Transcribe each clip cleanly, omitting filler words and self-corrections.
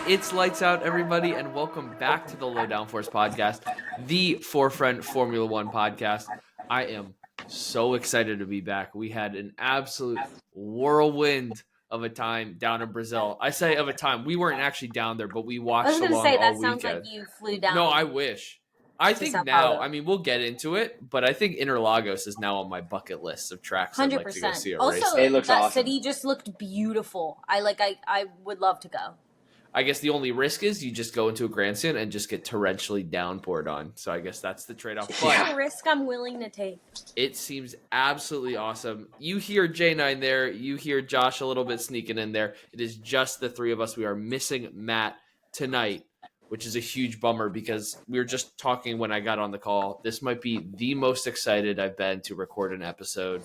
It's lights out, everybody, and welcome back to the Low Downforce podcast, the Forefront Formula One podcast. I am so excited to be back. We had an absolute whirlwind of a time down in Brazil. I say of a time. We weren't actually down there, but we watched along all weekend. That sounds like you flew down. No, I wish. I think Sao now, Paulo. I mean, we'll get into it, but I think Interlagos is now on my bucket list of tracks 100%. I'd like to go see a race. Also, It looks that awesome. city just looked beautiful. I would love to go. I guess the only risk is you just go into a grandstand and just get torrentially downpoured on. So I guess that's the trade-off. That's a risk I'm willing to take. It seems absolutely awesome. You hear J9 there. You hear Josh a little bit sneaking in there. It is just the three of us. We are missing Matt tonight, which is a huge bummer because we were just talking when I got on the call. This might be the most excited I've been to record an episode.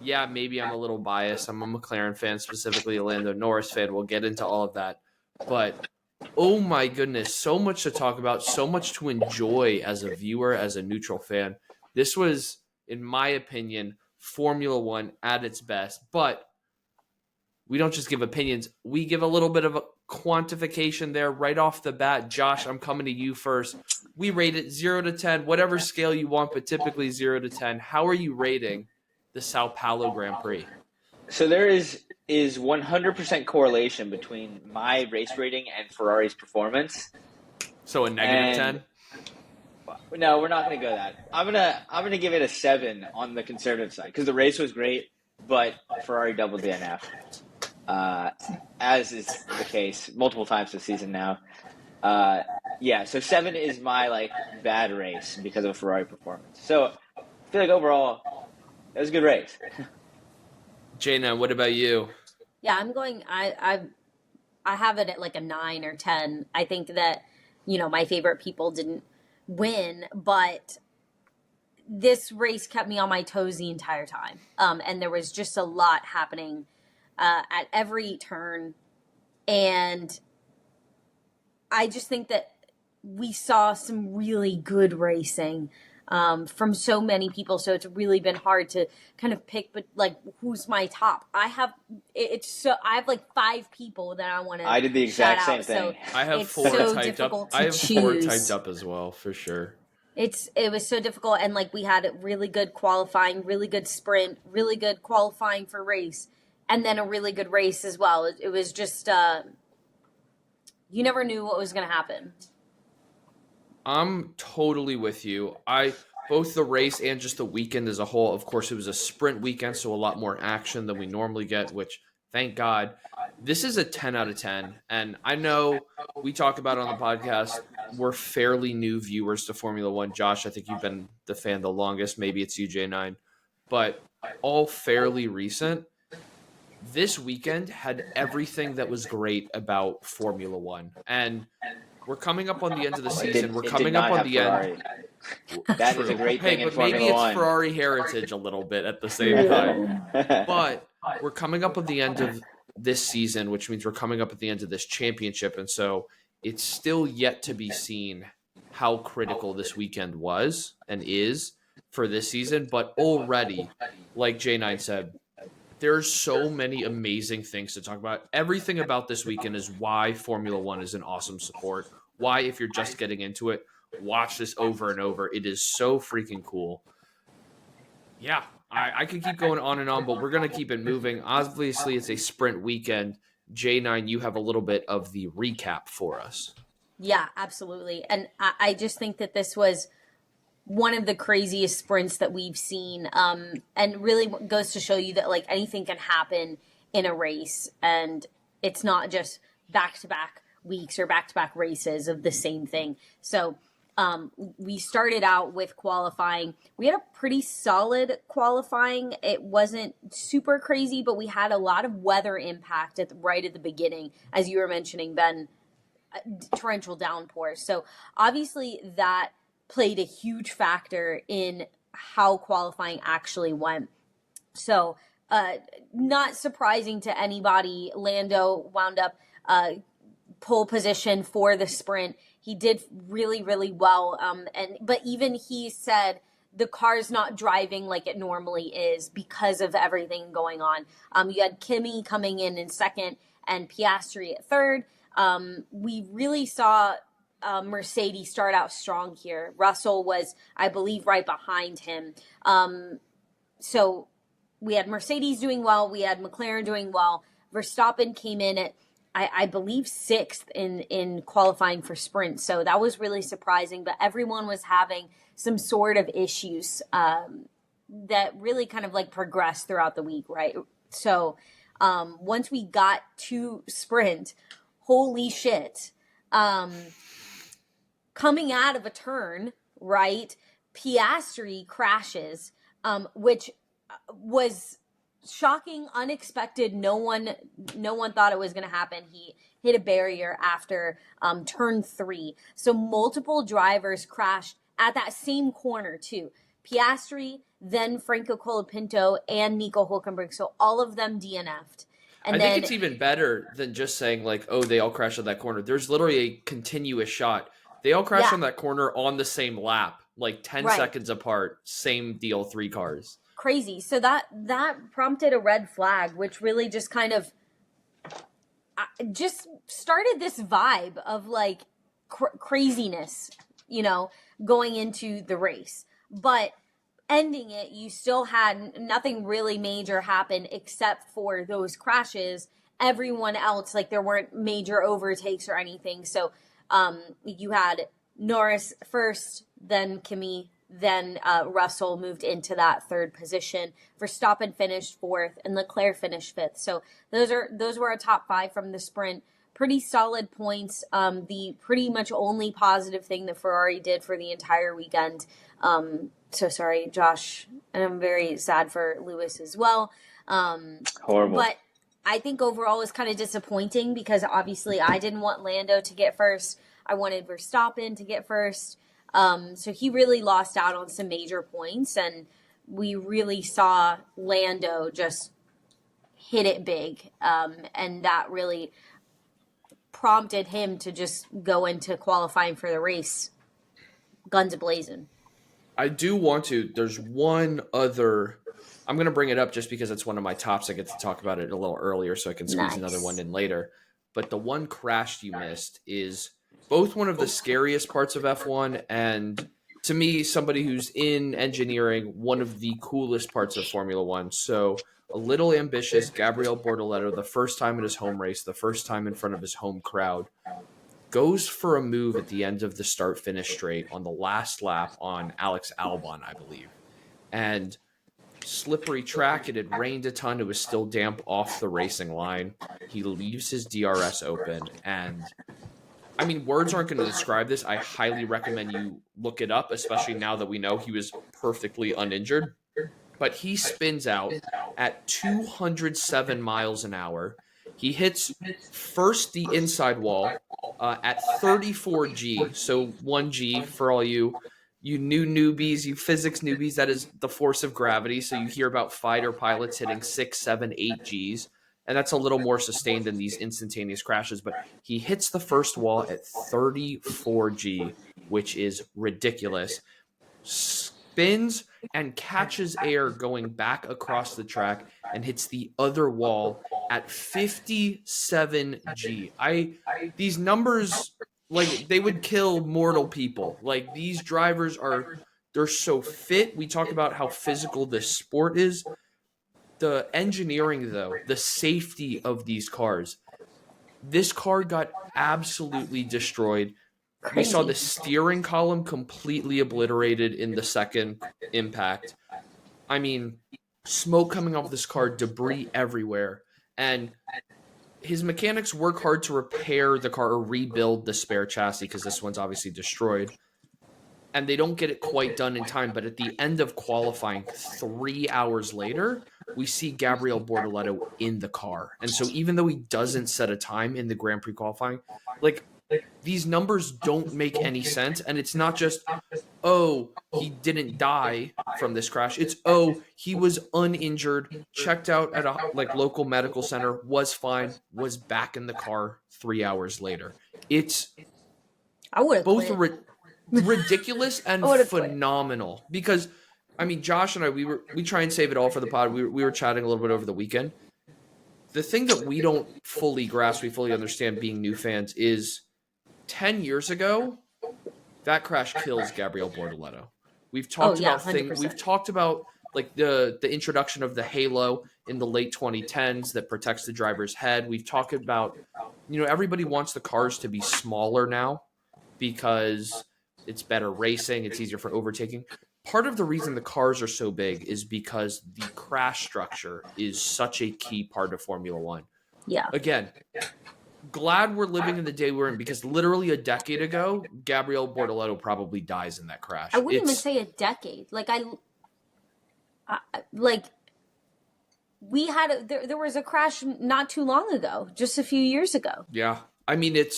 Yeah, maybe I'm a little biased. I'm a McLaren fan, specifically a Lando Norris fan. We'll get into all of that. But, oh my goodness, so much to talk about, so much to enjoy as a viewer, as a neutral fan. This was, in my opinion, Formula One at its best. But we don't just give opinions. We give a little bit of a quantification there right off the bat. Josh, I'm coming to you first. We rate it 0 to 10, whatever scale you want, but typically 0 to 10. How are you rating the Sao Paulo Grand Prix? So there is 100% correlation between my race rating and Ferrari's performance. So a negative 10? No, we're not going to go that. I'm gonna give it a 7 on the conservative side because the race was great, but Ferrari doubled the NF, as is the case multiple times this season now. So 7 is my bad race because of Ferrari performance. So I feel like overall it was a good race. Jaina, what about you? Yeah, I'm going. I have it at like a 9 or 10. I think that my favorite people didn't win, but this race kept me on my toes the entire time. And there was just a lot happening at every turn, and I just think that we saw some really good racing from so many people. So it's really been hard to kind of pick, but who's my top? I have like 5 people that I want to. I did the exact same thing. So I have 4 so typed up. difficult to I have 4 choose. typed up as well, for sure. It was so difficult, and we had really good qualifying, really good sprint, really good qualifying for race, and then a really good race as well. It was just you never knew what was going to happen. I'm totally with you. Both the race and just the weekend as a whole, of course, it was a sprint weekend, so a lot more action than we normally get, which, thank God. This is a 10 out of 10, and I know we talk about it on the podcast, we're fairly new viewers to Formula One. Josh, I think you've been the fan the longest. Maybe it's UJ9, but all fairly recent. This weekend had everything that was great about Formula One, and we're coming up on the end of the season. We're coming up on the end. That is a great thing in Formula maybe it's One. Ferrari heritage a little bit at the same time. But we're coming up at the end of this season, which means we're coming up at the end of this championship. And so it's still yet to be seen how critical this weekend was and is for this season. But already, like J9 said, there's so many amazing things to talk about. Everything about this weekend is why Formula One is an awesome sport. Why, if you're just getting into it, watch this over and over. It is so freaking cool. Yeah, I could keep going on and on, but we're going to keep it moving. Obviously, it's a sprint weekend. J9, you have a little bit of the recap for us. Yeah, absolutely. And I just think that this was one of the craziest sprints that we've seen, and really goes to show you that anything can happen in a race, and it's not just back-to-back weeks or back-to-back races of the same thing. So we started out with qualifying. We had a pretty solid qualifying. It wasn't super crazy, but we had a lot of weather impact right at the beginning, as you were mentioning, Ben, torrential downpours. So obviously that played a huge factor in how qualifying actually went. So not surprising to anybody, Lando wound up pole position for the sprint. He did really, really well. But even he said the car's not driving like it normally is because of everything going on. You had Kimi coming in second and Piastri at third. We really saw Mercedes start out strong here. Russell was, I believe, right behind him. So we had Mercedes doing well. We had McLaren doing well. Verstappen came in at, I believe, sixth in qualifying for sprint. So that was really surprising. But everyone was having some sort of issues that really kind of like progressed throughout the week, right? So once we got to sprint, holy shit. Coming out of a turn, right, Piastri crashes, which was shocking, unexpected. No one thought it was going to happen. He hit a barrier after turn 3. So multiple drivers crashed at that same corner too. Piastri, then Franco Colapinto, and Nico Hülkenberg. So all of them DNF'd. And I think it's even better than just saying like, oh, they all crashed on that corner. There's literally a continuous shot. They all crashed on that corner on the same lap, like 10 seconds apart. Same deal, 3 cars. Crazy. So that prompted a red flag, which really just kind of just started this vibe of like craziness, going into the race. But ending it, you still had nothing really major happen except for those crashes. Everyone else, like there weren't major overtakes or anything. So you had Norris first, then Kimi, then Russell moved into that third position. Verstappen finished 4th, and Leclerc finished 5th. So those were our top 5 from the sprint. Pretty solid points. The pretty much only positive thing that Ferrari did for the entire weekend. So sorry, Josh, and I'm very sad for Lewis as well. Horrible. But I think overall it was kind of disappointing because obviously I didn't want Lando to get first. I wanted Verstappen to get first. So he really lost out on some major points, and we really saw Lando just hit it big. And that really prompted him to just go into qualifying for the race guns a-blazing. I do want to. There's one other. I'm going to bring it up just because it's one of my tops. I get to talk about it a little earlier so I can squeeze another one in later. But the one crash you missed is both one of the scariest parts of F1 and, to me, somebody who's in engineering, one of the coolest parts of Formula One. So a little ambitious, Gabriel Bortoleto, the first time in his home race, the first time in front of his home crowd, goes for a move at the end of the start-finish straight on the last lap on Alex Albon, I believe. And slippery track, it had rained a ton, it was still damp off the racing line. He leaves his DRS open, and I mean, words aren't going to describe this. I highly recommend you look it up, especially now that we know he was perfectly uninjured. But he spins out at 207 miles an hour. He hits first the inside wall at 34G. So 1G for all you new newbies, you physics newbies, that is the force of gravity. So you hear about fighter pilots hitting 6, 7, 8Gs. And that's a little more sustained than these instantaneous crashes. But he hits the first wall at 34G, which is ridiculous. Spins and catches air going back across the track and hits the other wall at 57G. These numbers, like, they would kill mortal people. Like, these drivers they're so fit. We talk about how physical this sport is. The engineering, though, the safety of these cars. This car got absolutely destroyed. Crazy. We saw the steering column completely obliterated in the second impact. I mean, smoke coming off this car, debris everywhere. And his mechanics work hard to repair the car or rebuild the spare chassis because this one's obviously destroyed. And they don't get it quite done in time. But at the end of qualifying, 3 hours later, we see Gabriel Bortoleto in the car. And so even though he doesn't set a time in the Grand Prix qualifying, like, these numbers don't make any sense. And it's not just, oh, he didn't die from this crash. It's, oh, he was uninjured, checked out at a local medical center, was fine, was back in the car 3 hours later. It's both ridiculous and phenomenal. Because, I mean, Josh and I, we try and save it all for the pod. We were chatting a little bit over the weekend. the thing that we don't fully grasp, we fully understand being new fans is 10 years ago, that crash kills Gabriel Bortoleto. We've talked about 100%. we've talked about like the introduction of the halo in the late 2010s that protects the driver's head. We've talked about, everybody wants the cars to be smaller now because it's better racing, it's easier for overtaking. Part of the reason the cars are so big is because the crash structure is such a key part of Formula One. Yeah. Again, glad we're living in the day we're in, because literally a decade ago, Gabriel Bortoleto probably dies in that crash. I wouldn't even say a decade. Like we had there was a crash not too long ago, just a few years ago. Yeah, I mean it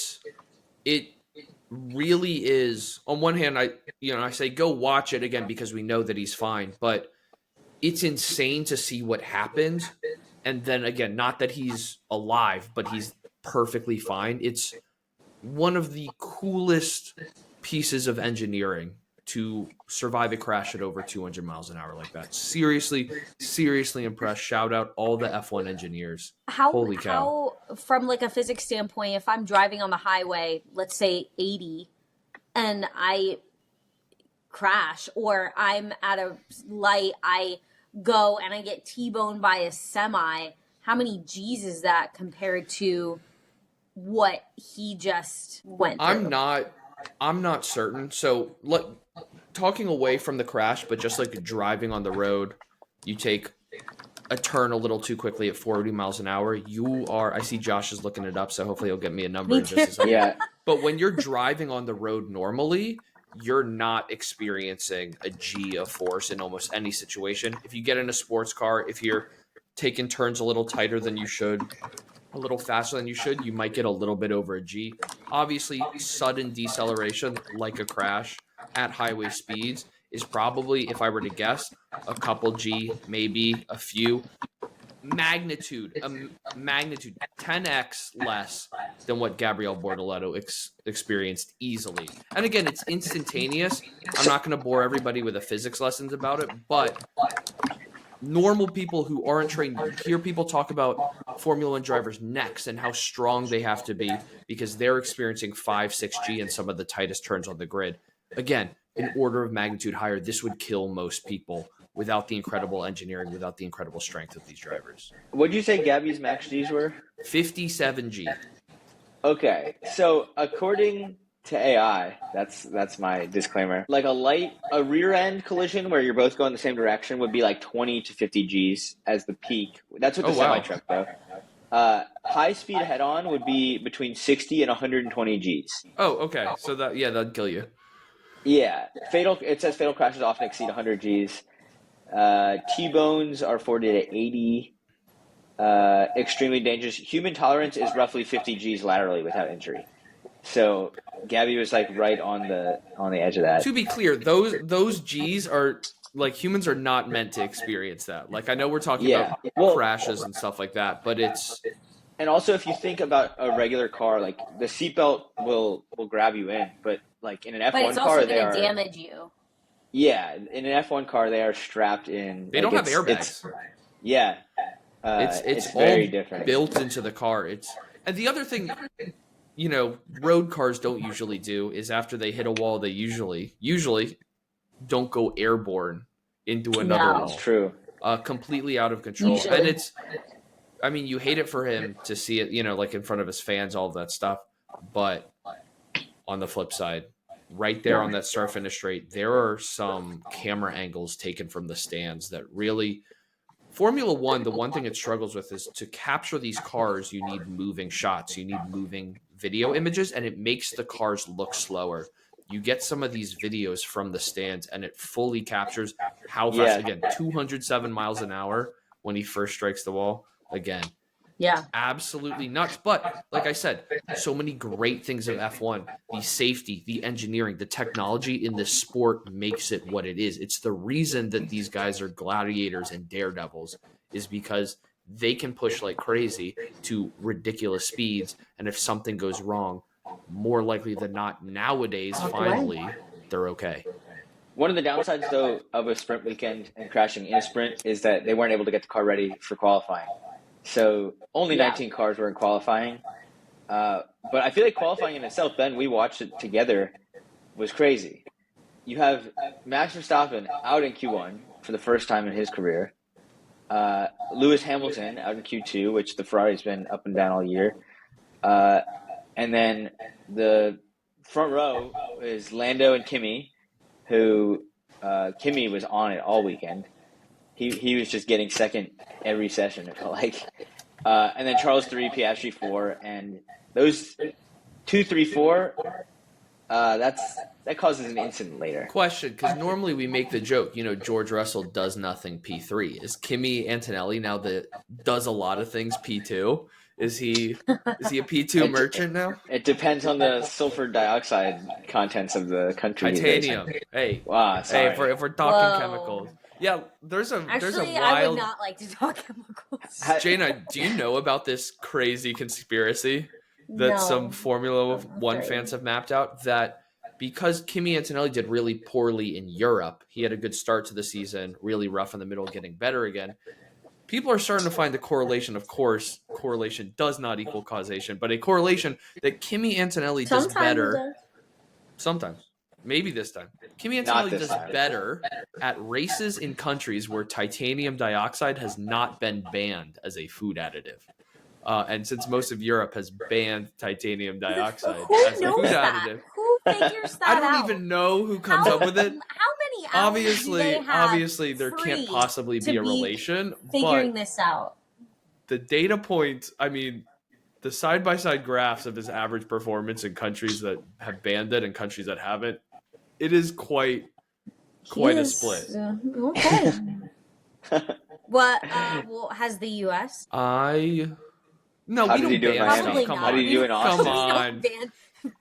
really is. On one hand, I say go watch it again because we know that he's fine, but it's insane to see what happened. And then again, not that he's alive, but he's perfectly fine. It's one of the coolest pieces of engineering to survive a crash at over 200 miles an hour like that. Seriously impressed. Shout out all the F1 engineers. Holy cow. How, from like a physics standpoint, if I'm driving on the highway, let's say 80, and I crash, or I'm at a light, I go and I get T-boned by a semi, how many G's is that compared to what he just went through? I'm not certain. So talking away from the crash, but just like driving on the road, you take a turn a little too quickly at 40 miles an hour. I see Josh is looking it up, so hopefully he'll get me a number in just a second. Yeah. But when you're driving on the road normally, you're not experiencing a G of force in almost any situation. If you get in a sports car, if you're taking turns a little tighter than you should, a little faster than you should, you might get a little bit over a G. Obviously, sudden deceleration, like a crash at highway speeds, is probably, if I were to guess, a couple G, maybe a few. Magnitude 10x less than what Gabriel Bortoleto experienced easily. And again, it's instantaneous. I'm not going to bore everybody with the physics lessons about it, but normal people who aren't trained, you hear people talk about Formula One drivers' necks and how strong they have to be because they're experiencing 5-6G in some of the tightest turns on the grid. Again, an order of magnitude higher, this would kill most people without the incredible engineering, without the incredible strength of these drivers. What'd you say Gabby's max Gs were? 57G. Okay, so according to AI, that's my disclaimer. Like a rear end collision where you're both going the same direction would be like 20 to 50 Gs as the peak. That's what the semi truck though. High speed head on would be between 60 and 120 Gs. Oh, okay. So that'd kill you. Yeah, it says fatal crashes often exceed 100 Gs. T-bones are 40 to 80. Extremely dangerous. Human tolerance is roughly 50 Gs laterally without injury. So Gabby was like right on the edge of that. To be clear, those Gs are like humans are not meant to experience that. Like I know we're talking about crashes and stuff like that, but it's. And also, if you think about a regular car, like the seatbelt will grab you in, but like in an F1 car, but it's also going to damage you. Yeah, in an F1 car, they are strapped in. They don't have airbags. It's all very different, built into the car. And the other thing, road cars don't usually do is after they hit a wall, they usually don't go airborne into another wall. That's true. Completely out of control, usually. And you hate it for him to see it, like in front of his fans, all of that stuff. But on the flip side, right there on that start finish straight, there are some camera angles taken from the stands that really. Formula One, the one thing it struggles with is to capture these cars, you need moving shots, you need moving video images, and it makes the cars look slower. You get some of these videos from the stands, and it fully captures how fast, again, 207 miles an hour when he first strikes the wall. Again, absolutely nuts. But like I said, so many great things of F1, the safety, the engineering, the technology in this sport makes it what it is. It's the reason that these guys are gladiators and daredevils is because they can push like crazy to ridiculous speeds. And if something goes wrong, more likely than not nowadays, finally, they're okay. One of the downsides, though, of a sprint weekend and crashing in a sprint is that they weren't able to get the car ready for qualifying. So only Yeah. 19 cars were in qualifying. But I feel like qualifying in itself, Ben, we watched it together, was crazy. You have Max Verstappen out in Q1 for the first time in his career. Lewis Hamilton out in Q2, which the Ferrari's been up and down all year. And then the front row is Lando and Kimi, who Kimi was on it all weekend. He was just getting second every session, it felt like. And then Charles 3, Piastri 4, and those 2, 3, 4, that causes an incident later. Question, because normally we make the joke, George Russell does nothing P3. Is Kimi Antonelli now that does a lot of things P2? Is he a P2 merchant now? It depends on the sulfur dioxide contents of the country. Titanium. Hey, wow, sorry. Hey, if we're talking Whoa. chemicals. Yeah, there's a Actually, wild. I would not like to talk chemicals. Jaina, do you know about this crazy conspiracy that No. some Formula One Sorry. fans have mapped out, that because Kimi Antonelli did really poorly in Europe, he had a good start to the season, really rough in the middle, getting better again. People are starting to find the correlation. Of course, correlation does not equal causation, but a correlation that Kimi Antonelli does Sometimes better. it does. Sometimes. Maybe this time. Kimi Not Antonelli this does time. better at races in countries where titanium dioxide has not been banned as a food additive. And since most of Europe has banned titanium dioxide Who as a knows food that? additive, Who figures that I don't out? even know who comes up with it. How many hours do they have Obviously, there can't free possibly be to a relation. figuring But this out? the data point, the side-by-side graphs of his average performance in countries that have banned it and countries that haven't, it is quite a split. Okay. What? Well, has the U.S.? How we did don't he do in ban Miami? Probably stuff. Come not. How did he do in on. Austin? Come We on. don't ban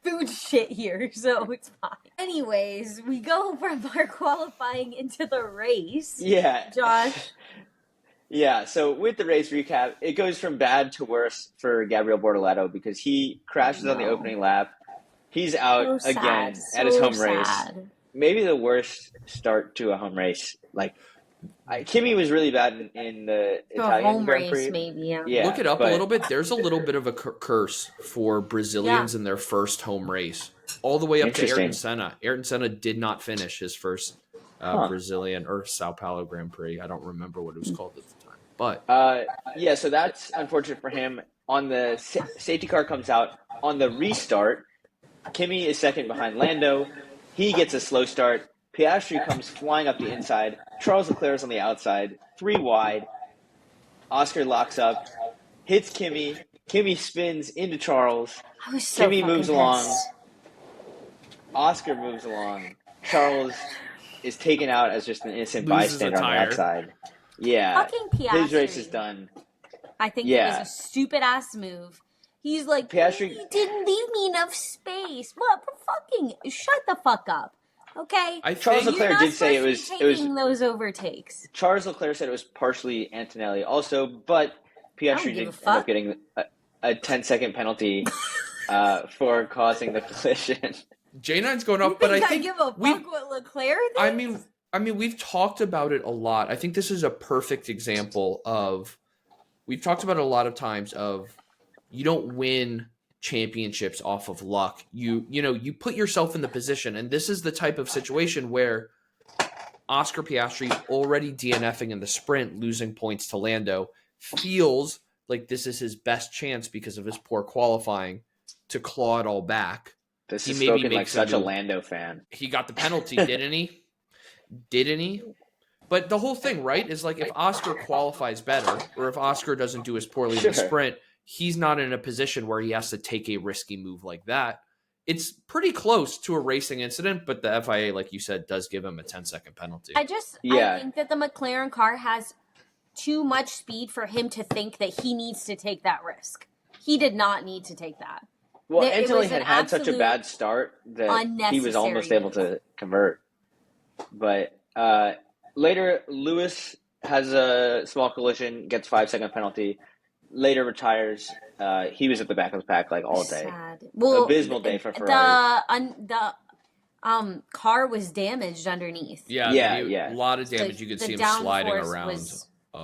food shit here, so it's fine. Anyways, we go from our qualifying into the race. Yeah. Josh. Yeah, so with the race recap, it goes from bad to worse for Gabriel Bortoleto because he crashes on the No. opening lap. He's out So again sad. at his So home race. sad. Maybe the worst start to a home race. Kimi was really bad in the To a Italian home Grand race, Prix. maybe, yeah. Look it up a but- little bit. There's a little bit of a curse for Brazilians in their first home race, all the way up to Interesting. Ayrton Senna. Ayrton Senna did not finish his first Brazilian or Sao Paulo Grand Prix. I don't remember what it was called at the time. But yeah, so that's unfortunate for him. On the safety car comes out. On the restart, Kimi is second behind Lando. He gets a slow start. Piastri comes flying up the inside. Charles Leclerc is on the outside, 3 wide. Oscar locks up, hits Kimi. Kimi spins into Charles. I was so Kimi fucking moves along. pissed. Oscar moves along. Charles is taken out as just an innocent Loses a bystander on the tire. outside. Yeah, Fucking Piastri. his race is done. I think Yeah. it was a stupid ass move. He's like, Piastri- you didn't leave me enough space. What? Fucking shut the fuck up. Okay? I Charles think Leclerc You're not did say supposed to be it was taking those overtakes. Charles Leclerc said it was partially Antonelli also, but Piastri give did a end fuck. up getting a 10-second penalty for causing the collision. J9's going You up, but I think give a we. fuck what Leclerc thinks? I mean, we've talked about it a lot. I think this is a perfect example of. We've talked about it a lot of times of you don't win championships off of luck. You put yourself in the position, and this is the type of situation where Oscar Piastri, already DNFing in the sprint, losing points to Lando, feels like this is his best chance because of his poor qualifying to claw it all back. This He is maybe spoken like makes a such a move. Lando fan. He got the penalty, didn't he? Didn't he? But the whole thing, right, is like if Oscar qualifies better, or if Oscar doesn't do as poorly in the Sure. sprint, he's not in a position where he has to take a risky move like that. It's pretty close to a racing incident, but the FIA, like you said, does give him a 10-second penalty. I Yeah. think that the McLaren car has too much speed for him to think that he needs to take that risk. He did not need to take that. Well, It Antonelli was an had such a absolute bad start that he was almost unnecessary able to convert. But later, Lewis has a small collision, gets 5-second penalty. Later retires. He was at the back of the pack like all day. Sad. Well, Abysmal day for Ferrari. The car was damaged underneath. Yeah, Yeah. a lot of damage. You could see him sliding around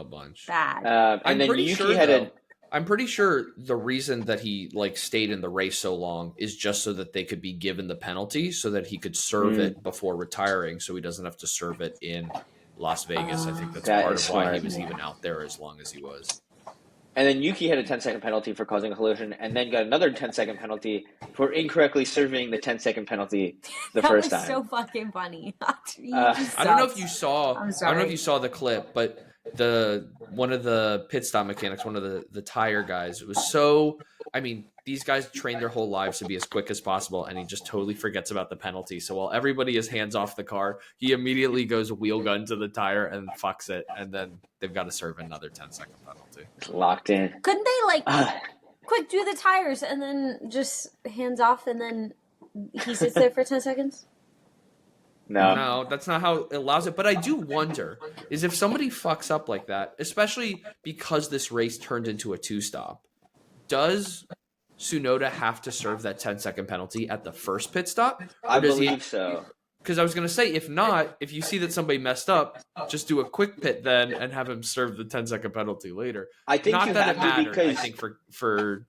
a bunch. Bad. And then Yuki had I'm pretty sure the reason that he like stayed in the race so long is just so that they could be given the penalty so that he could serve it before retiring, so he doesn't have to serve it in Las Vegas. I think that's part of why he was even out there as long as he was. And then Yuki had a 10-second penalty for causing a collision, and then got another 10-second penalty for incorrectly serving the 10-second penalty the first time. That was so fucking funny. I don't know if you saw. I'm I sorry. don't know if you saw the clip, but one of the pit stop mechanics, one of the tire guys, it was so. I mean, these guys train their whole lives to be as quick as possible, and he just totally forgets about the penalty. So while everybody is hands off the car, he immediately goes wheel gun to the tire and fucks it, and then they've got to serve another 10-second penalty. It's locked in. Couldn't they quick do the tires and then just hands off and then he sits there for 10 seconds? No, that's not how it allows it. But I do wonder is if somebody fucks up like that, especially because this race turned into a 2-stop, does Tsunoda have to serve that 10-second penalty at the first pit stop? I believe so. Because I was going to say, if not, if you see that somebody messed up, just do a quick pit then and have him serve the 10-second penalty later. I think not you that have it to mattered, because I think for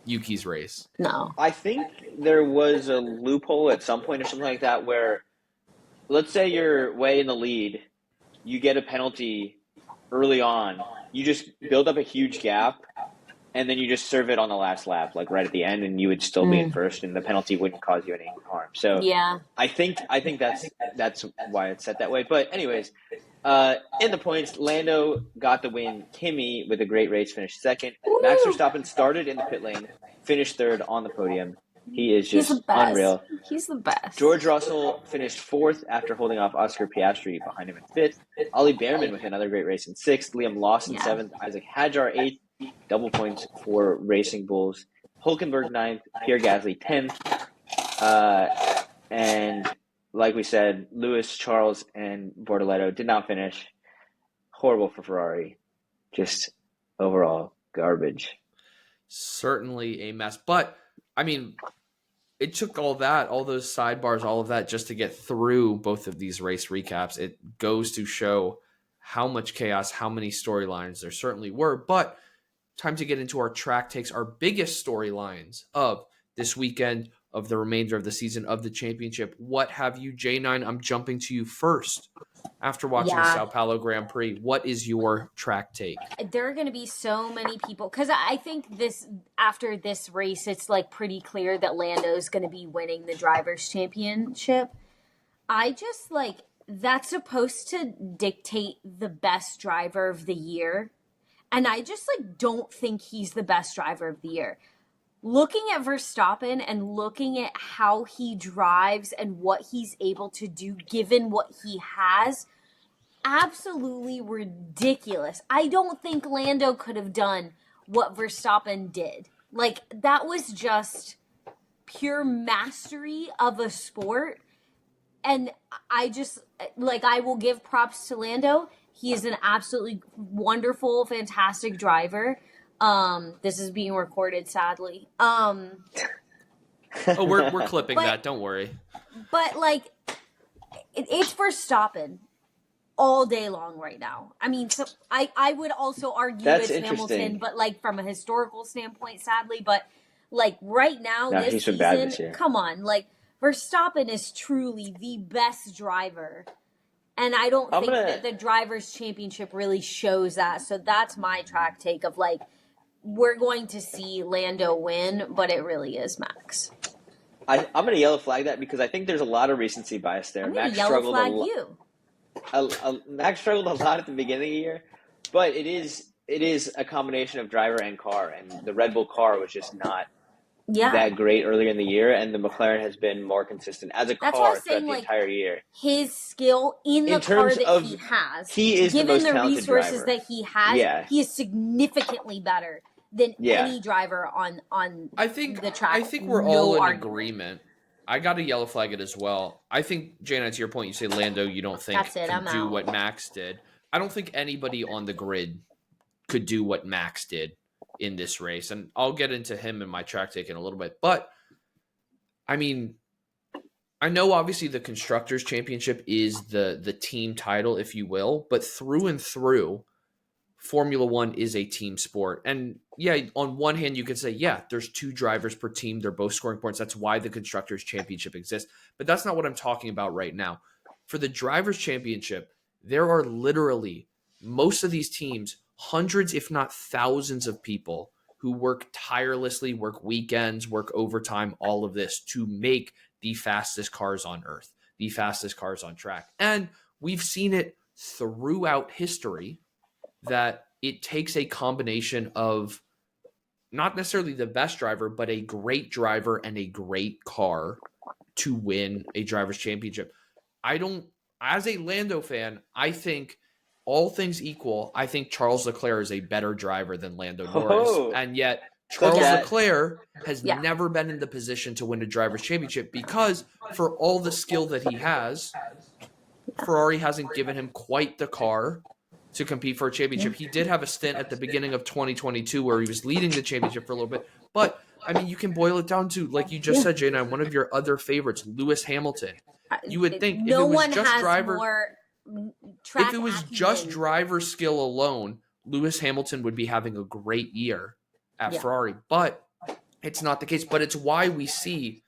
Yuki's race. No. I think there was a loophole at some point or something like that where, let's say you're way in the lead, you get a penalty early on, you just build up a huge gap, and then you just serve it on the last lap, like right at the end, and you would still be in first, and the penalty wouldn't cause you any harm. So yeah, I think that's why it's set that way. But anyways, in the points, Lando got the win. Kimi with a great race finished second. Max Verstappen started in the pit lane, finished third on the podium. He is just unreal. He's the best. George Russell finished fourth after holding off Oscar Piastri behind him in fifth. Ollie Behrman with another great race in sixth. Liam Lawson seventh. Isaac Hadjar eighth. Double points for Racing Bulls. Hulkenberg ninth. Pierre Gasly 10th. And like we said, Lewis, Charles, and Bortoleto did not finish. Horrible for Ferrari. Just overall garbage. Certainly a mess. But, I mean, it took all those sidebars, all of that just to get through both of these race recaps. It goes to show how much chaos, how many storylines there certainly were. But time to get into our track takes, our biggest storylines of this weekend, of the remainder of the season, of the championship. What have you, J9? I'm jumping to you first. After watching the Sao Paulo Grand Prix, what is your track take? There are going to be so many people, because I think after this race, it's like pretty clear that Lando's going to be winning the Drivers' Championship. I just that's supposed to dictate the best driver of the year. And I just don't think he's the best driver of the year. Looking at Verstappen and looking at how he drives and what he's able to do given what he has, absolutely ridiculous. I don't think Lando could have done what Verstappen did. That was just pure mastery of a sport. And I just, I will give props to Lando. He is an absolutely wonderful, fantastic driver. This is being recorded, sadly. We're clipping that. Don't worry. But it's Verstappen all day long right now. I mean, so I would also argue That's it's Hamilton, but from a historical standpoint, sadly. But right now, this he's been season, bad this year. Come on, Verstappen is truly the best driver. And I don't think that the Drivers' Championship really shows that. So that's my track take of we're going to see Lando win, but it really is Max. I'm going to yellow flag that because I think there's a lot of recency bias there. I'm going to yellow flag you. Max struggled a lot at the beginning of the year, but it is a combination of driver and car, and the Red Bull car was just not that great earlier in the year, and the McLaren has been more consistent as a car throughout the entire year. His skill in the car that he has, he is given the most the talented resources driver that he has, he is significantly better than any driver on the track. I think we're all in agreement. I got to yellow flag it as well. I think, Jana, to your point, you say Lando, you don't think can do what Max did. I don't think anybody on the grid could do what Max did in this race. And I'll get into him in my track take in a little bit. But, I mean, I know obviously the Constructors' Championship is the team title, if you will. But through and through, Formula One is a team sport. And yeah, on one hand, you could say, yeah, there's 2 drivers per team. They're both scoring points. That's why the Constructors' Championship exists. But that's not what I'm talking about right now. For the Drivers' Championship, there are literally, most of these teams, hundreds, if not thousands of people who work tirelessly, work weekends, work overtime, all of this to make the fastest cars on Earth, the fastest cars on track. And we've seen it throughout history that it takes a combination of not necessarily the best driver, but a great driver and a great car to win a driver's championship. As a Lando fan, I think all things equal, I think Charles Leclerc is a better driver than Lando Norris. And yet Charles Leclerc has never been in the position to win a driver's championship because for all the skill that he has, Ferrari hasn't given him quite the car to compete for a championship. He did have a stint at the beginning of 2022 where he was leading the championship for a little bit. But, I mean, you can boil it down to, like you just said, Jana, one of your other favorites, Lewis Hamilton. You would think if it was just driver skill alone, Lewis Hamilton would be having a great year at Ferrari. But it's not the case. But it's why we see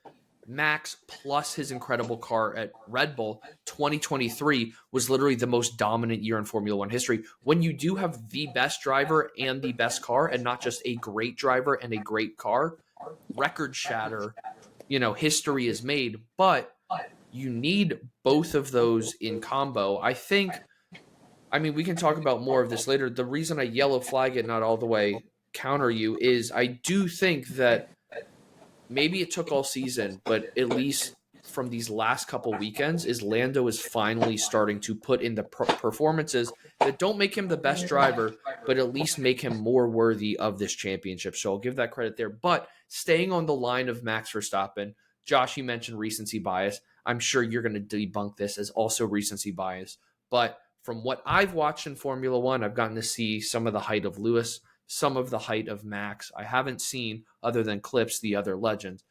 Max plus his incredible car at Red Bull 2023 was literally the most dominant year in Formula One history. When you do have the best driver and the best car and not just a great driver and a great car, record shatter, history is made, but you need both of those in combo. I mean, we can talk about more of this later. The reason I yellow flag it, not all the way counter you, is I do think that maybe it took all season, but at least from these last couple weekends, is Lando is finally starting to put in the performances that don't make him the best driver, but at least make him more worthy of this championship. So I'll give that credit there. But staying on the line of Max Verstappen, Josh, you mentioned recency bias. I'm sure you're going to debunk this as also recency bias. But from what I've watched in Formula One, I've gotten to see some of the height of Lewis, some of the height of Max. I haven't seen, other than clips, the other legends.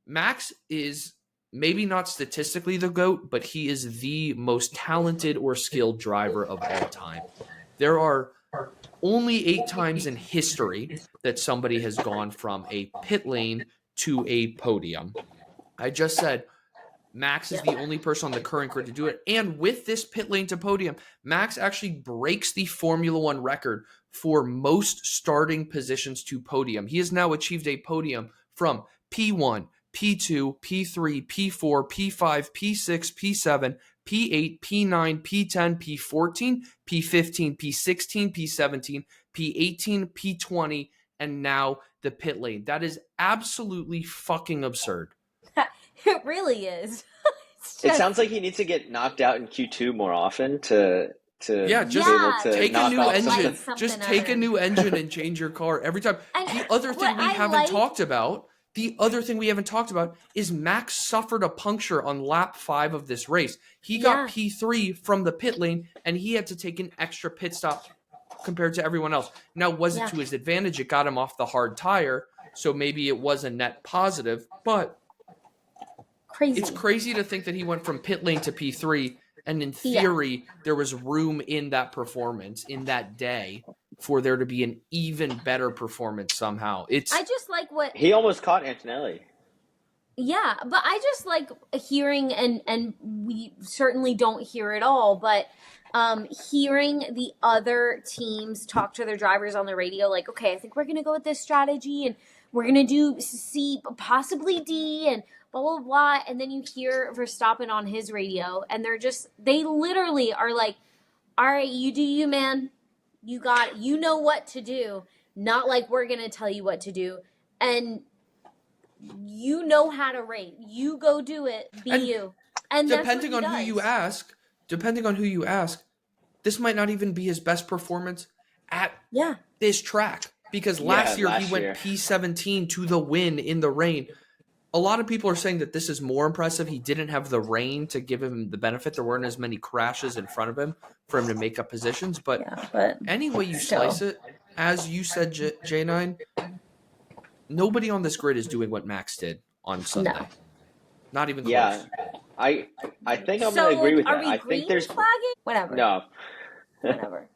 Max is maybe not statistically the GOAT, but he is the most talented or skilled driver of all time. There are only 8 times in history that somebody has gone from a pit lane to a podium. I just said Max is the only person on the current grid to do it. And with this pit lane to podium, Max actually breaks the Formula One record for most starting positions to podium. He has now achieved a podium from P1, P2, P3, P4, P5, P6, P7, P8, P9, P10, P14, P15, P16, P17, P18, P20, and now the pit lane. That is absolutely fucking absurd. It really is. It sounds like he needs to get knocked out in Q2 more often to take a new engine. Just take a new engine and change your car every time. And the other thing we haven't talked about is Max suffered a puncture on lap 5 of this race. He got P3 from the pit lane, and he had to take an extra pit stop compared to everyone else. Now, was it to his advantage? It got him off the hard tire, so maybe it was a net positive, but it's crazy to think that he went from pit lane to P3, and in theory, there was room in that performance, in that day, for there to be an even better performance somehow. I just like what... He almost caught Antonelli. Yeah, but I just like hearing, and we certainly don't hear it all, but hearing the other teams talk to their drivers on the radio, like, okay, I think we're going to go with this strategy, and we're going to do C, possibly D, and blah, blah, blah. And then you hear Verstappen on his radio, and they literally are like, all right, you do you, man. You know what to do. Not like we're going to tell you what to do. And you know how to rate. You go do it. Be you. And depending on who you ask, this might not even be his best performance at this track. Because last year he went P17 to the win in the rain. A lot of people are saying that this is more impressive. He didn't have the rain to give him the benefit. There weren't as many crashes in front of him for him to make up positions. But any way you slice it, as you said, J9, nobody on this grid is doing what Max did on Sunday. No. Not even close. Yeah, I think I'm going to agree with that. I think there's flagging. Whatever. No. Whatever.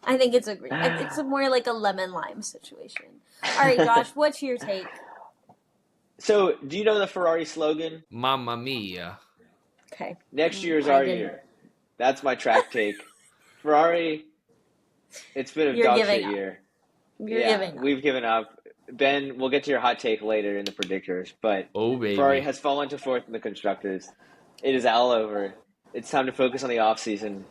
I think it's it's more like a lemon lime situation. All right, Josh, what's your take? So, do you know the Ferrari slogan? Mamma mia. Okay. Next year is I our didn't. year. That's my track take. Ferrari, it's been a You're dog giving shit up. year. You're Yeah, giving up. we've given up. Ben, we'll get to your hot take later in the predictors, but Oh, baby. Ferrari has fallen to fourth in the constructors. It is all over. It's time to focus on the off season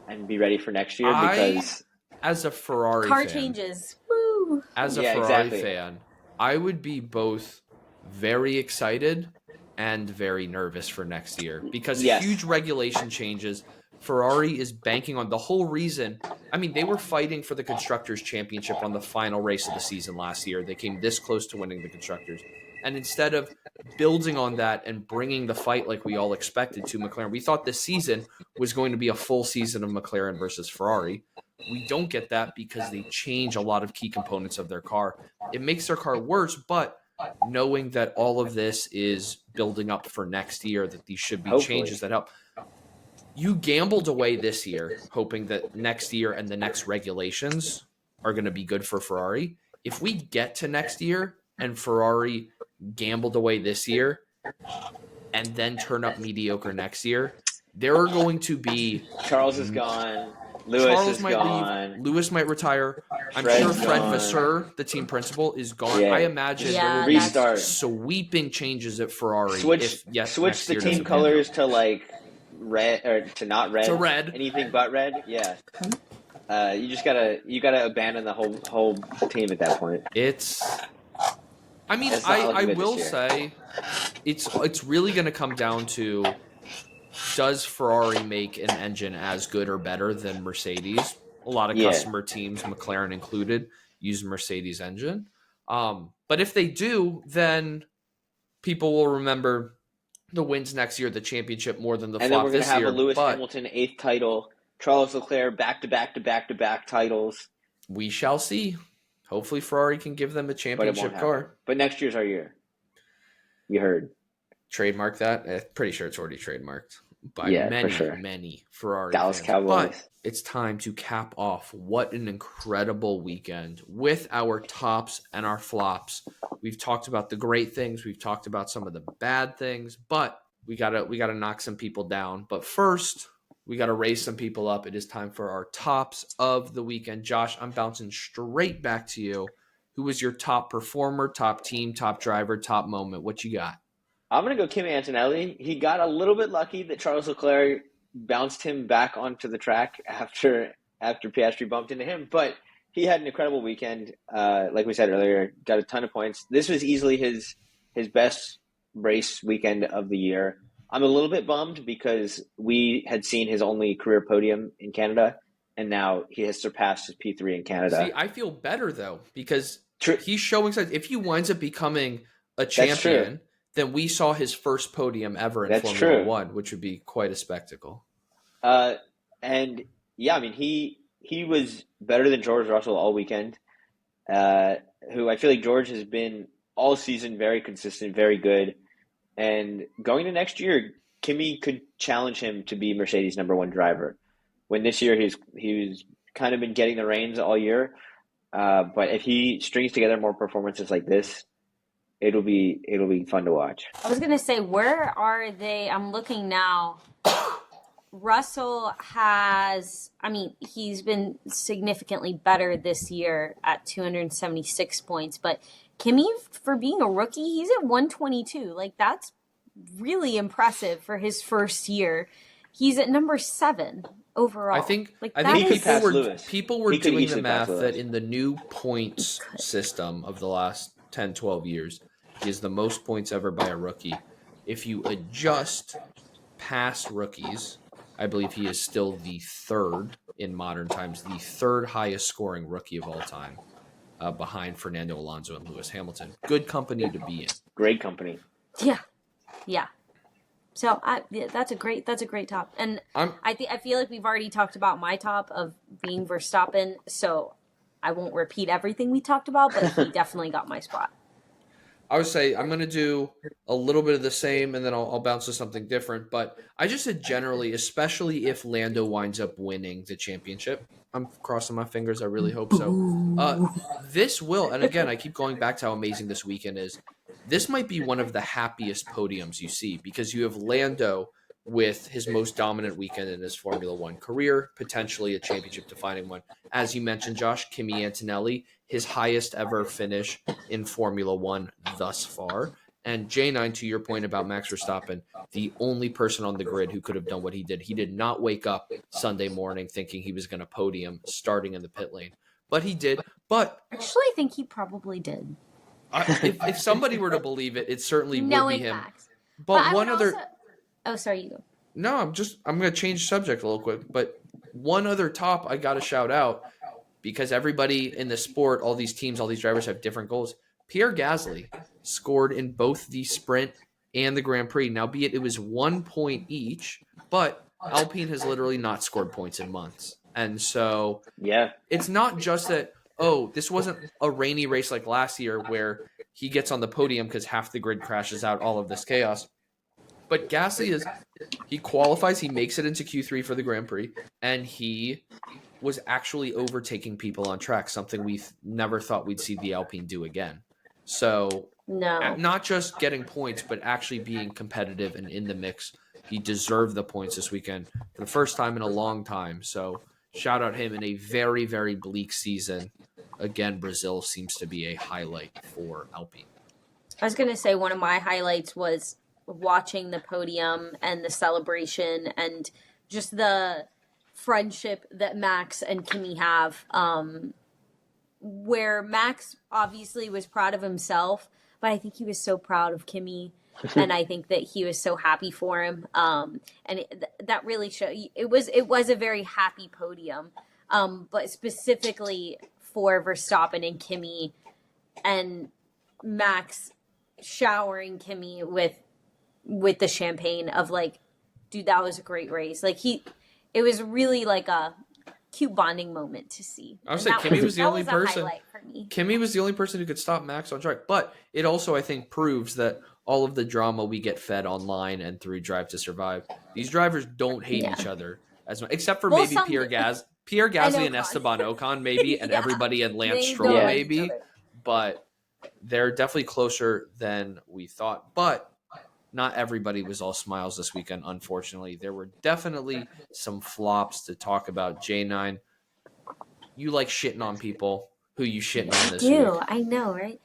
and be ready for next year because as a Ferrari Car fan, changes. Woo! as a Yeah, Ferrari exactly. fan, I would be both very excited and very nervous for next year because Yes. huge regulation changes. Ferrari is banking on the whole reason. I mean, they were fighting for the Constructors' Championship on the final race of the season last year. They came this close to winning the Constructors. And instead of building on that and bringing the fight like we all expected to McLaren, we thought this season was going to be a full season of McLaren versus Ferrari. We don't get that because they change a lot of key components of their car. It makes their car worse, but knowing that all of this is building up for next year, that these should be Hopefully. changes that help. You gambled away this year, hoping that next year and the next regulations are going to be good for Ferrari. If we get to next year and Ferrari gambled away this year and then turn up mediocre next year, there are going to be Charles is gone. Lewis Charles is might gone. leave. Lewis might retire. I'm Fred's sure Fred gone. Vasseur, the team principal, is gone. Yeah. I imagine Yeah, there will be Restart. sweeping changes at Ferrari. Switch next the year team doesn't pan colors out. to like red or to not red. To red. Anything but red. Yeah. You gotta abandon the whole team at that point. I mean, It's not looking I good will this say it's really going to come down to, does Ferrari make an engine as good or better than Mercedes? A lot of Yeah. customer teams, McLaren included, use Mercedes engine. But if they do, then people will remember the wins next year, the championship, more than the And then flop we're gonna this have year. a Lewis But Hamilton 8th title, Charles Leclerc back to back titles. we shall see. Hopefully, Ferrari can give them a But it championship won't happen. car. But next year's our year. You heard. Trademark that. I'm pretty sure it's already trademarked by Yeah, for many, sure. many Ferrari Dallas fans. Cowboys. But it's time to cap off what an incredible weekend with our tops and our flops. We've talked about the great things. We've talked about some of the bad things, but we gotta knock some people down. But first, we gotta raise some people up. It is time for our tops of the weekend. Josh, I'm bouncing straight back to you. Who was your top performer, top team, top driver, top moment? What you got? I'm going to go Kimi Antonelli. He got a little bit lucky that Charles Leclerc bounced him back onto the track after Piastri bumped into him, but he had an incredible weekend. Like we said earlier, got a ton of points. This was easily his best race weekend of the year. I'm a little bit bummed because we had seen his only career podium in Canada, and now he has surpassed his P3 in Canada. See, I feel better though because True. he's showing signs. If he winds up becoming a true. champion, then we saw his first podium ever in That's Formula true. One, which would be quite a spectacle. And yeah, I mean, he was better than George Russell all weekend, who I feel like George has been all season very consistent, very good. And going to next year, Kimi could challenge him to be Mercedes' #1 driver. When this year he's kind of been getting the reins all year. But if he strings together more performances like this, it'll be fun to watch. I was gonna say, where are they? I'm looking now. Russell has, I mean, he's been significantly better this year at 276 points, but Kimi, for being a rookie, he's at 122. Like, that's really impressive for his first year. He's at number 7 overall. I think that he could is- pass Lewis. people were He could doing the easily pass math Lewis. that in the new points system of the last 10, 12 years, he is the most points ever by a rookie. If you adjust past rookies, I believe he is still the third in modern times, the third highest scoring rookie of all time, behind Fernando Alonso and Lewis Hamilton. Good company to be in. Great company. Yeah. So that's a great top, and I feel like we've already talked about my top of being Verstappen, so I won't repeat everything we talked about, but he definitely got my spot. I would say I'm going to do a little bit of the same, and then I'll bounce to something different. But I just said generally, especially if Lando winds up winning the championship, I'm crossing my fingers. I really hope so. Boo. This will, and again, I keep going back to how amazing this weekend is. This might be one of the happiest podiums you see because you have Lando with his most dominant weekend in his Formula One career, potentially a championship defining one. As you mentioned, Josh, Kimi Antonelli, his highest ever finish in Formula One thus far. And J9, to your point about Max Verstappen, the only person on the grid who could have done what he did. He did not wake up Sunday morning thinking he was going to podium starting in the pit lane, but he did. But Actually, I think he probably did. if somebody were to believe it, it certainly would be Knowing him. Max. But one other. Oh, sorry, you go. No, I'm going to change subject a little quick. But one other top I got to shout out because everybody in the sport, all these teams, all these drivers have different goals. Pierre Gasly scored in both the sprint and the Grand Prix. Now, be it was 1 point each, but Alpine has literally not scored points in months. And so it's not just that, oh, this wasn't a rainy race like last year where he gets on the podium because half the grid crashes out, all of this chaos. But Gasly he qualifies, he makes it into Q3 for the Grand Prix, and he was actually overtaking people on track, something we never thought we'd see the Alpine do again. So not just getting points, but actually being competitive and in the mix. He deserved the points this weekend for the first time in a long time. So shout out him in a very, very bleak season. Again, Brazil seems to be a highlight for Alpine. I was going to say one of my highlights was watching the podium and the celebration and just the friendship that Max and Kimi have, where Max obviously was proud of himself, but I think he was so proud of Kimi, and I think that he was so happy for him, and that really showed. It was a very happy podium, but specifically for Verstappen and Kimi, and Max showering Kimi with the champagne of like, dude, that was a great race. Like it was really like a cute bonding moment to see. I would say Kimi was the only person. Kimi was the only person who could stop Max on track. But it also, I think, proves that all of the drama we get fed online and through Drive to Survive, these drivers don't hate each other as much, except for maybe Pierre Gasly and Esteban Ocon, maybe, and everybody and Lance Stroll, maybe. But they're definitely closer than we thought. But not everybody was all smiles this weekend, unfortunately. There were definitely some flops to talk about. J9, you like shitting on people. Who you shitting on this week? I know, right?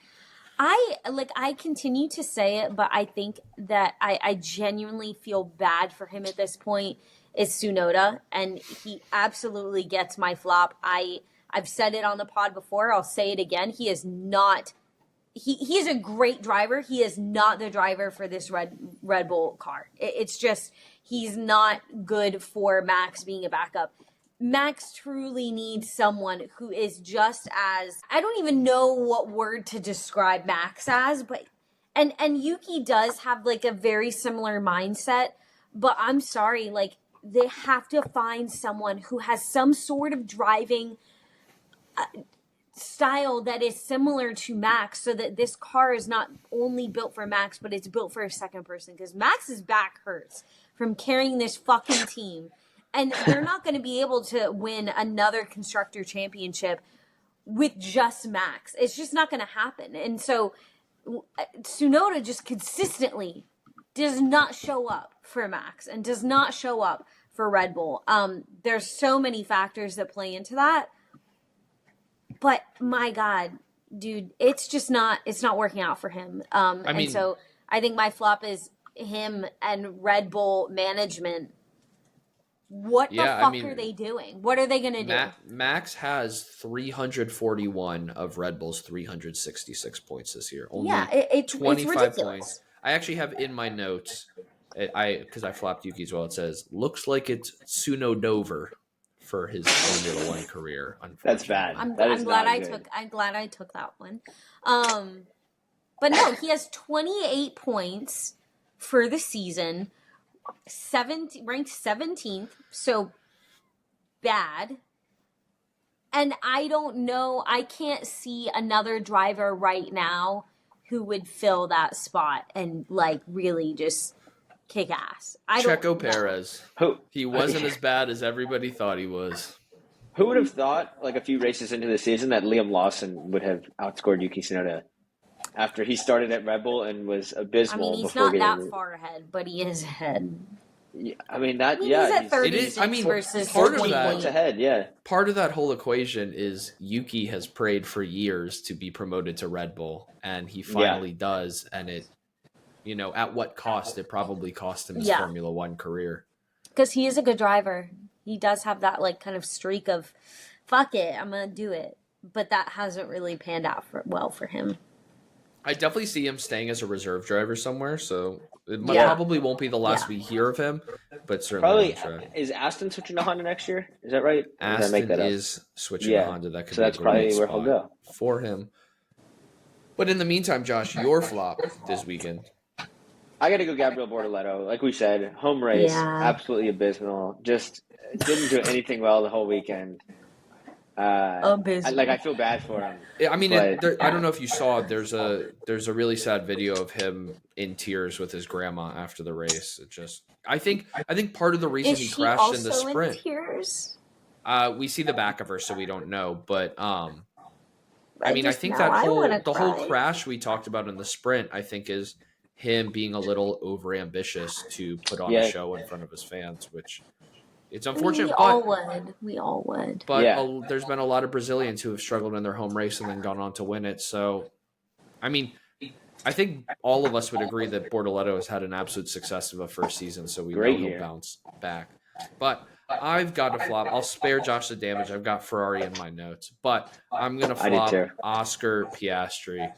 I continue to say it, but I think that I genuinely feel bad for him at this point is Tsunoda, and he absolutely gets my flop. I've said it on the pod before. I'll say it again. He is not... He is a great driver. He is not the driver for this Red Bull car. It's just he's not good for Max being a backup. Max truly needs someone who is just as, I don't even know what word to describe Max as, but and Yuki does have like a very similar mindset, but I'm sorry, like they have to find someone who has some sort of driving style that is similar to Max so that this car is not only built for Max, but it's built for a second person, because Max's back hurts from carrying this fucking team, and they're not going to be able to win another constructor championship with just Max. It's just not going to happen. And so Tsunoda just consistently does not show up for Max and does not show up for Red Bull. There's so many factors that play into that. But my God, dude, it's not working out for him. And so I think my flop is him and Red Bull management. What the fuck are they doing? What are they going to do? Max has 341 of Red Bull's 366 points this year. Only it's 25 ridiculous. points. I actually have in my notes, because I flopped Yuki as well, it says, looks like it's Tsunodover for his Formula One career. That's bad. I'm glad I took that one. But no, he has 28 points for the season, ranked 17th, so bad. And I don't know, I can't see another driver right now who would fill that spot and like really just kick ass. Checo Perez. Who He wasn't as bad as everybody thought he was. who would have thought like a few races into the season that Liam Lawson would have outscored Yuki Tsunoda after he started at Red Bull and was abysmal? I mean, he's before not getting that far ahead, but he is ahead. Yeah, I mean that. He's Yeah, at 36 It is- I mean, versus part of 20 that- points ahead. Yeah, Part of that whole equation is Yuki has prayed for years to be promoted to Red Bull, and he finally does. And it, at what cost? It probably cost him his Formula One career. Because he is a good driver. He does have that like kind of streak of, fuck it, I'm gonna do it. But that hasn't really panned out well for him. I definitely see him staying as a reserve driver somewhere, so it Yeah. probably won't be the last we hear of him, but certainly probably. on track. Is Aston switching to Honda next year? Is that right? Or did I make Aston that up? is switching Yeah. to Honda. That could So be that's a great probably where spot he'll go. for him. But in the meantime, Josh, your flop this weekend. I got to go Gabriel Bortoleto. Like we said, home race, Yeah. absolutely abysmal. Just didn't do anything well the whole weekend. Abysmal. I feel bad for him. I mean, But- I don't know if you saw it. There's a really sad video of him in tears with his grandma after the race. It just, I think part of the reason Is he she crashed also in the sprint. in tears? We see the back of her, so we don't know. But I mean, I just think now that I wanna the whole cry. crash we talked about in the sprint, I think, is him being a little overambitious to put on Yeah. a show in front of his fans, which it's unfortunate. We but all would. We all would. But Yeah. there's been a lot of Brazilians who have struggled in their home race and then gone on to win it. So, I mean, I think all of us would agree that Bortoleto has had an absolute success of a first season, so we Great know he'll year. bounce back. But I've got to flop. I'll spare Josh the damage. I've got Ferrari in my notes. But I'm going to I did flop too. Oscar Piastri.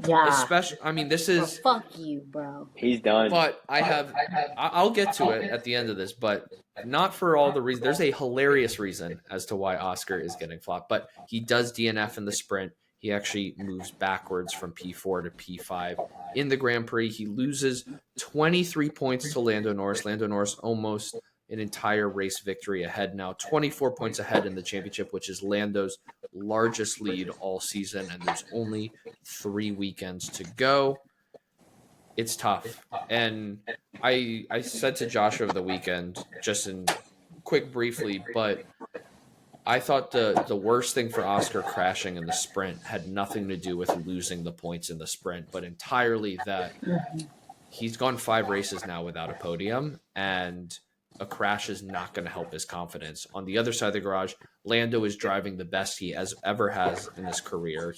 Yeah. Especially, I mean, this is... Fuck you, bro. He's done. But I'll get to it at the end of this, but not for all the reasons. There's a hilarious reason as to why Oscar is getting flopped, but he does DNF in the sprint. He actually moves backwards from P4 to P5 in the Grand Prix. He loses 23 points to Lando Norris. Lando Norris almost an entire race victory ahead now, 24 points ahead in the championship, which is Lando's largest lead all season, and there's only 3 weekends to go. It's tough. And I said to Josh over the weekend, just in quick briefly, but I thought the worst thing for Oscar crashing in the sprint had nothing to do with losing the points in the sprint, but entirely that he's gone 5 races now without a podium, and a crash is not going to help his confidence. On the other side of the garage, Lando is driving the best he ever has in his career.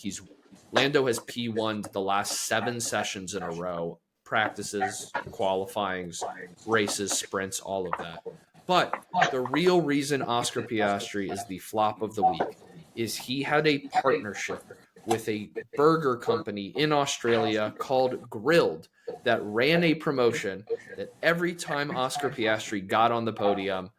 Lando has P1'd the last 7 sessions in a row, practices, qualifyings, races, sprints, all of that. But the real reason Oscar Piastri is the flop of the week is he had a partnership with a burger company in Australia called Grilled that ran a promotion that every time Oscar Piastri got on the podium,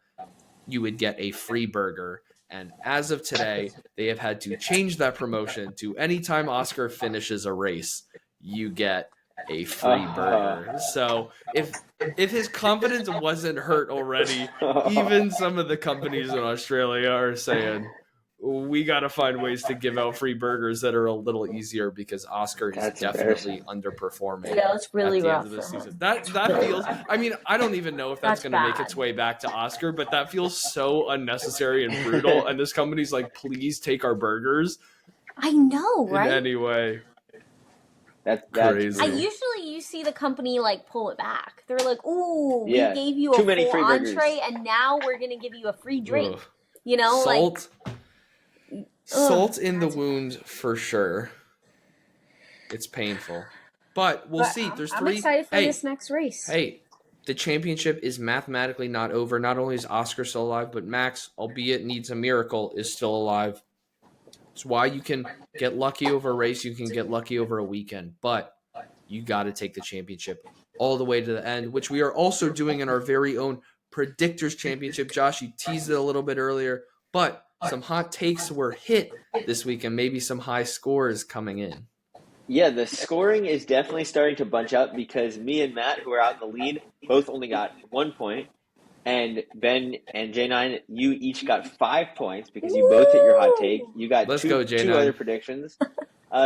you would get a free burger. And as of today, they have had to change that promotion to anytime Oscar finishes a race, you get a free burger. So if his confidence wasn't hurt already, even some of the companies in Australia are saying, we got to find ways to give out free burgers that are a little easier because Oscar is That's definitely underperforming. Yeah, it's really at the rough end of the for him. season. That feels. I mean, I don't even know if that's That's going to make bad. its way back to Oscar, but that feels so unnecessary and brutal. And this company's like, please take our burgers I know, in right? any way. That's Crazy. You see the company like pull it back. They're like, "Ooh, Yeah, we gave you a too many full free burgers. entree, and now we're gonna give you a free drink." Ugh. You know, Salt. like Salt in the wound for sure. It's painful, but we'll see. There's I'm 3. excited for hey, this next race. Hey, the championship is mathematically not over. Not only is Oscar still alive, but Max, albeit needs a miracle, is still alive. It's why you can get lucky over a race. You can get lucky over a weekend, but you got to take the championship all the way to the end, which we are also doing in our very own Predictors Championship. Josh, you teased it a little bit earlier, but some hot takes were hit this week and maybe some high scores coming in. Yeah, the scoring is definitely starting to bunch up because me and Matt, who are out in the lead, both only got 1 point. And Ben and J9, you each got 5 points because you both hit your hot take. You got Let's two go, J9. other predictions.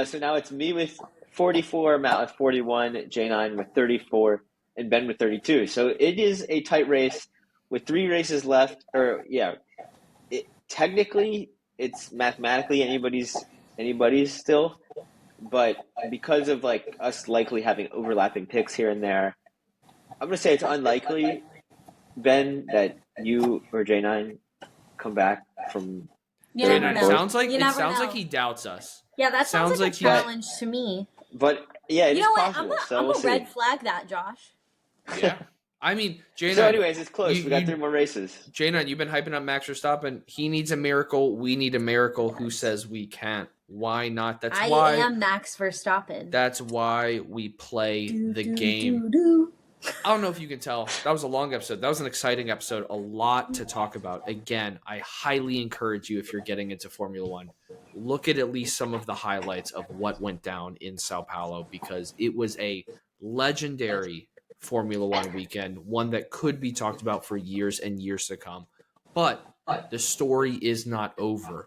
So now it's me with 44, Matt with 41, J9 with 34, and Ben with 32. So it is a tight race with 3 races left. Or yeah, technically it's mathematically anybody's still, but because of like us likely having overlapping picks here and there, I'm gonna say it's unlikely, Ben, that you or J9 come back from You third never and J9, know. fourth. it You never sounds know. like he doubts us. Yeah, that sounds like a he- challenge to me. But yeah, it You is know what? possible. So I'm we'll a see. red flag that, Josh. Yeah. I mean, J9. So, anyways, it's close. We got 3 more races. J9, you've been hyping up Max Verstappen. He needs a miracle. We need a miracle. Who says we can't? Why not? I am Max Verstappen. That's why we play the game. I don't know if you can tell. That was a long episode. That was an exciting episode. A lot to talk about. Again, I highly encourage you, if you're getting into Formula One, look at least some of the highlights of what went down in Sao Paulo, because it was a legendary Formula One weekend, one that could be talked about for years and years to come. But the story is not over.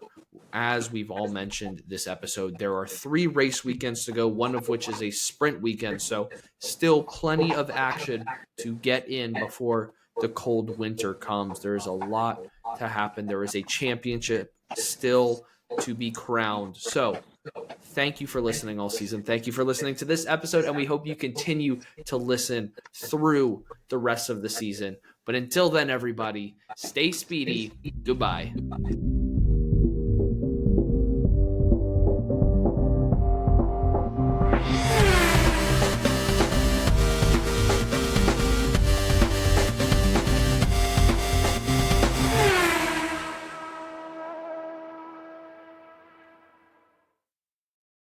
As we've all mentioned this episode, there are 3 race weekends to go, one of which is a sprint weekend. So still plenty of action to get in before the cold winter comes. There is a lot to happen. There is a championship still to be crowned. So thank you for listening all season. Thank you for listening to this episode, and we hope you continue to listen through the rest of the season. But until then, everybody, stay speedy. Goodbye.